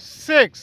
6.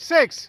6.